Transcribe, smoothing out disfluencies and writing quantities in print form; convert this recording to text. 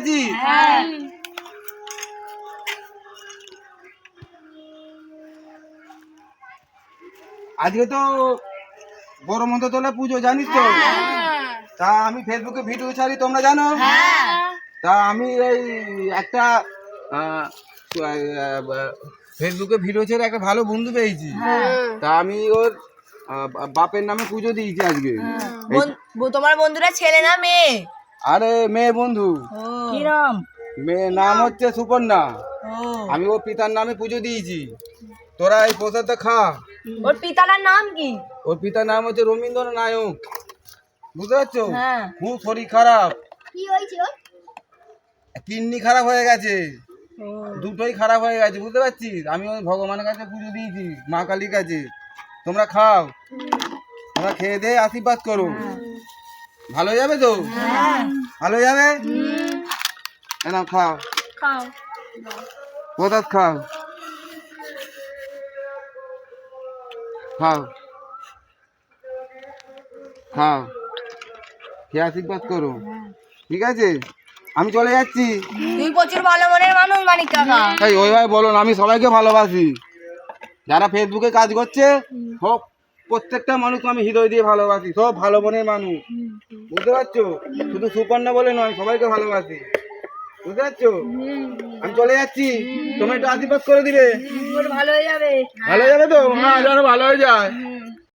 আছি। আজকে তো বড় মন্ত্রতলা পুজো, জানিস তো? তা আমি ফেসবুকে ভিডিও ছাড়ি, তোমরা জানো। তা আমি এই একটা ফেসবুকে ভিডিও ছেড়ে একটা ভালো বন্ধু পেয়েছি। তা আমি ওর বাপের নামে পুজো দিয়েছি আজকে। তোমার বন্ধুরা ছেলে না মেয়ে? আরে মেয়ে বন্ধু। কি নাম? মেয়ের নাম হচ্ছে সুপর্ণা। আমি ওর পিতার নামে পুজো দিয়েছি। তোরা এই প্রসাদটা খা। ওর পিতার নাম কি? ওর পিতার নাম হচ্ছে রবীন্দ্র নায়ক। বুঝতে পারছো? খুব শরীর খারাপ, কি হয়েছে ওর? কিডনি খারাপ হয়ে গেছে, দুটোই খারাপ হয়ে গেছে, বুঝতে পারছিস? আমি ওই ভগবানের কাছে পুজো দিয়েছি, মা কালীর কাছে। তোমরা খাও, তোমরা খেয়ে দিয়ে আশীর্বাদ করো। ভালো হয়ে যাবে তো? ভালো হয়ে যাবে। নাও খাও, প্রসাদ খাও, খাও খাও, খেয়ে আশীর্বাদ করো, ঠিক আছে? আমি চলে যাচ্ছি। তুই প্রচুর ভালো মনের মানুষ মানিক কাকা। তাই ওইভাবে বলো না, আমি সবাইকে ভালোবাসি। যারা ফেসবুকে কাজ করছে সব প্রত্যেকটা মানুষ আমি হৃদয় দিয়ে ভালোবাসি, সব ভালো মনের মানুষ, বুঝতে পারছো? শুধু সুপর্ণা বলে নয়, সবাইকে ভালোবাসি, বুঝতে পারছো? আমি চলে যাচ্ছি, তোমরা একটু আশীর্বাদ করে দিবে। ভালো হয়ে যাবে। ভালো হয়ে যাবে তো? হ্যাঁ, যেন ভালো হয়ে যায়।